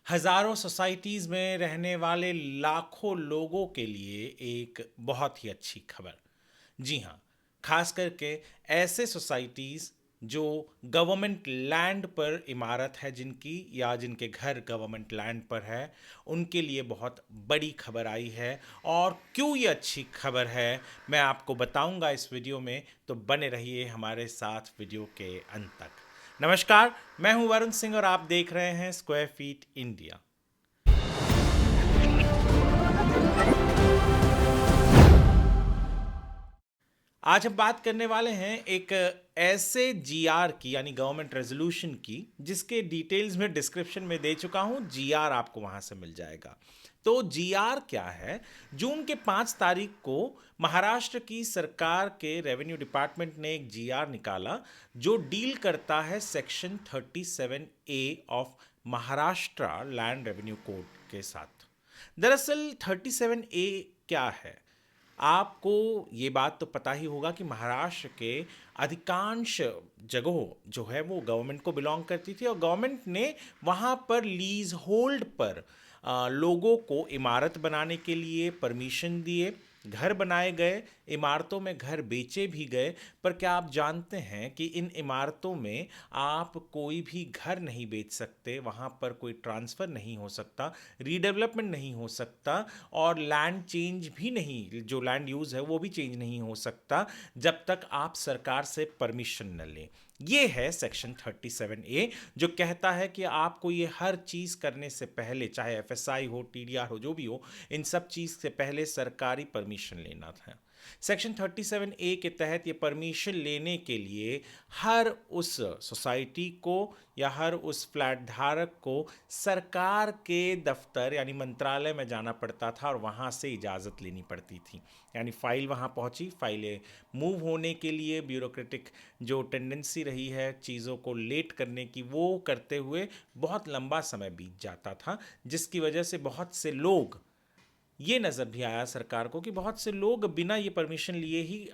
हजारों सोसाइटीज में रहने वाले लाखों लोगों के लिए एक बहुत ही अच्छी खबर। जी हाँ, खास करके ऐसे सोसाइटीज जो गवर्नमेंट लैंड पर इमारत है जिनकी या जिनके घर गवर्नमेंट लैंड पर है, उनके लिए बहुत बड़ी खबर आई है। और क्यों ये अच्छी खबर है मैं आपको बताऊंगा इस वीडियो में, तो बने रहिए हमारे साथ वीडियो के अंत तक। नमस्कार, मैं हूं वरुण सिंह और आप देख रहे हैं स्क्वायर फीट इंडिया। आज हम बात करने वाले हैं एक ऐसे जीआर की, यानी गवर्नमेंट रेजोल्यूशन की, जिसके डिटेल्स में डिस्क्रिप्शन में दे चुका हूं। जीआर आपको वहां से मिल जाएगा। तो जीआर क्या है? जून के 5 तारीख को महाराष्ट्र की सरकार के रेवेन्यू डिपार्टमेंट ने एक जीआर निकाला जो डील करता है section 37A of Maharashtra land revenue code के साथ। दरअसल 37A क्या है? आपको ये बात तो पता ही होगा कि महाराष्ट्र के अधिकांश जगहों जो है वो गवर्नमेंट को बिलोंग करती थी और गवर्नमेंट ने वहाँ पर लीज होल्ड पर लोगों को इमारत बनाने के लिए परमिशन दिए। घर बनाए गए, इमारतों में घर बेचे भी गए। पर क्या आप जानते हैं कि इन इमारतों में आप कोई भी घर नहीं बेच सकते, वहाँ पर कोई ट्रांसफ़र नहीं हो सकता, रीडेवलपमेंट नहीं हो सकता और लैंड चेंज भी नहीं, जो लैंड यूज़ है वो भी चेंज नहीं हो सकता जब तक आप सरकार से परमिशन न लें। ये है सेक्शन 37A, जो कहता है कि आपको ये हर चीज़ करने से पहले, चाहे एफएसआई हो, टीडीआर हो, जो भी हो, इन सब चीज़ से पहले सरकारी परमिशन लेना था। सेक्शन 37A के तहत ये परमिशन लेने के लिए हर उस सोसाइटी को या हर उस फ्लैट धारक को सरकार के दफ्तर यानी मंत्रालय में जाना पड़ता था और वहाँ से इजाज़त लेनी पड़ती थी। यानी फाइल वहाँ पहुँची, फाइलें मूव होने के लिए ब्यूरोक्रेटिक जो टेंडेंसी रही है चीज़ों को लेट करने की, वो करते हुए बहुत लंबा समय बीत जाता था, जिसकी वजह से बहुत से लोग, ये नज़र भी आया सरकार को कि बहुत से लोग बिना ये परमिशन लिए ही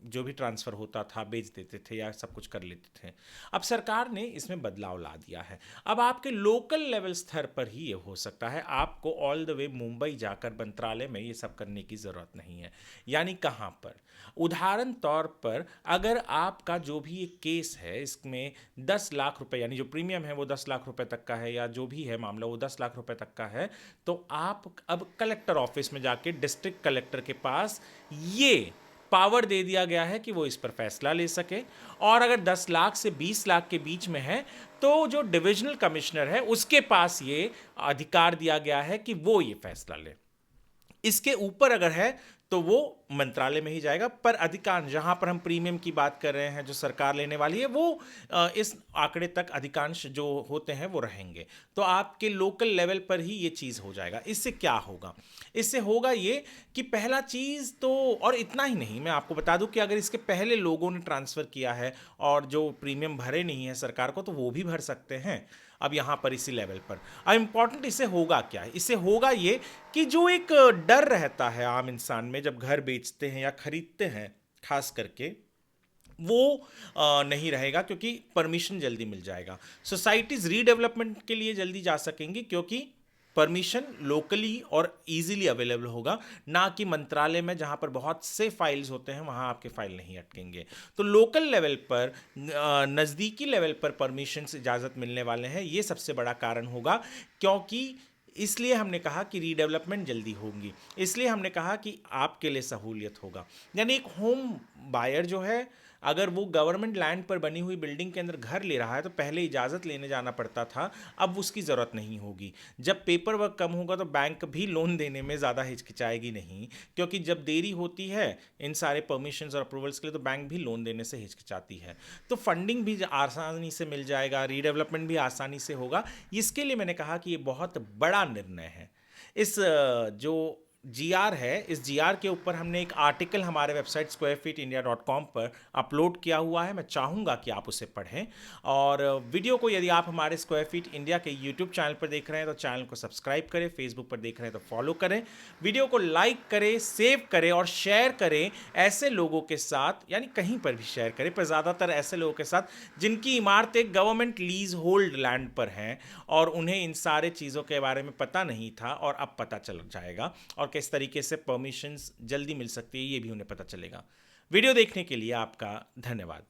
जो भी ट्रांसफ़र होता था बेच देते थे या सब कुछ कर लेते थे। अब सरकार ने इसमें बदलाव ला दिया है। अब आपके लोकल लेवल स्तर पर ही ये हो सकता है, आपको ऑल द वे मुंबई जाकर मंत्रालय में ये सब करने की ज़रूरत नहीं है। यानी कहाँ पर? उदाहरण तौर पर अगर आपका जो भी एक केस है इसमें 10 लाख रुपए, यानी जो प्रीमियम है वो 10 लाख रुपए तक का है, या जो भी है मामला वो 10 लाख रुपए तक का है, तो आप अब कलेक्टर ऑफिस में जाके डिस्ट्रिक्ट कलेक्टर के पास ये पावर दे दिया गया है कि वो इस पर फैसला ले सके। और अगर 10 लाख से 20 लाख के बीच में है तो जो डिविजनल कमिश्नर है उसके पास ये अधिकार दिया गया है कि वो ये फैसला ले। इसके ऊपर अगर है तो वो मंत्रालय में ही जाएगा। पर अधिकांश, जहां पर हम प्रीमियम की बात कर रहे हैं जो सरकार लेने वाली है, वो इस आंकड़े तक अधिकांश जो होते हैं वो रहेंगे। तो आपके लोकल लेवल पर ही ये चीज़ हो जाएगा। इससे क्या होगा? इससे होगा ये कि पहला चीज़ तो, और इतना ही नहीं, मैं आपको बता दूं कि अगर इसके पहले लोगों ने ट्रांसफ़र किया है और जो प्रीमियम भरे नहीं है सरकार को, तो वो भी भर सकते हैं अब यहाँ पर इसी लेवल पर। अब इम्पॉर्टेंट इससे होगा क्या है? इससे होगा ये कि जो एक डर रहता है आम इंसान में जब घर बेचते हैं या खरीदते हैं, खास करके वो नहीं रहेगा, क्योंकि परमिशन जल्दी मिल जाएगा। सोसाइटीज रीडेवलपमेंट के लिए जल्दी जा सकेंगी क्योंकि परमिशन लोकली और इजीली अवेलेबल होगा, ना कि मंत्रालय में जहां पर बहुत से फाइल्स होते हैं वहां आपके फाइल नहीं अटकेंगे। तो लोकल लेवल पर, नज़दीकी लेवल पर परमिशन से इजाज़त मिलने वाले हैं। ये सबसे बड़ा कारण होगा, क्योंकि इसलिए हमने कहा कि रीडेवलपमेंट जल्दी होगी, इसलिए हमने कहा कि आपके लिए सहूलियत होगा। यानी एक होम बायर जो है, अगर वो गवर्नमेंट लैंड पर बनी हुई बिल्डिंग के अंदर घर ले रहा है तो पहले इजाज़त लेने जाना पड़ता था, अब उसकी ज़रूरत नहीं होगी। जब पेपर वर्क कम होगा तो बैंक भी लोन देने में ज़्यादा हिचकिचाएगी नहीं, क्योंकि जब देरी होती है इन सारे परमिशंस और अप्रूवल्स के लिए तो बैंक भी लोन देने से हिचकिचाती है। तो फंडिंग भी आसानी से मिल जाएगा, रीडेवलपमेंट भी आसानी से होगा। इसके लिए मैंने कहा कि ये बहुत बड़ा निर्णय है। इस जो जीआर है, इस जीआर के ऊपर हमने एक आर्टिकल हमारे वेबसाइट squarefeetindia.com पर अपलोड किया हुआ है। मैं चाहूँगा कि आप उसे पढ़ें, और वीडियो को यदि आप हमारे स्क्वायर फीट इंडिया के यूट्यूब चैनल पर देख रहे हैं तो चैनल को सब्सक्राइब करें, फेसबुक पर देख रहे हैं तो फॉलो करें, वीडियो को लाइक करें, सेव करें और शेयर करें ऐसे लोगों के साथ, यानी कहीं पर भी शेयर करें, पर ज़्यादातर ऐसे लोगों के साथ जिनकी इमारतें गवर्नमेंट लीज होल्ड लैंड पर हैं और उन्हें इन सारे चीज़ों के बारे में पता नहीं था और अब पता चल जाएगा, और किस तरीके से परमिशंस जल्दी मिल सकती है ये भी उन्हें पता चलेगा। वीडियो देखने के लिए आपका धन्यवाद।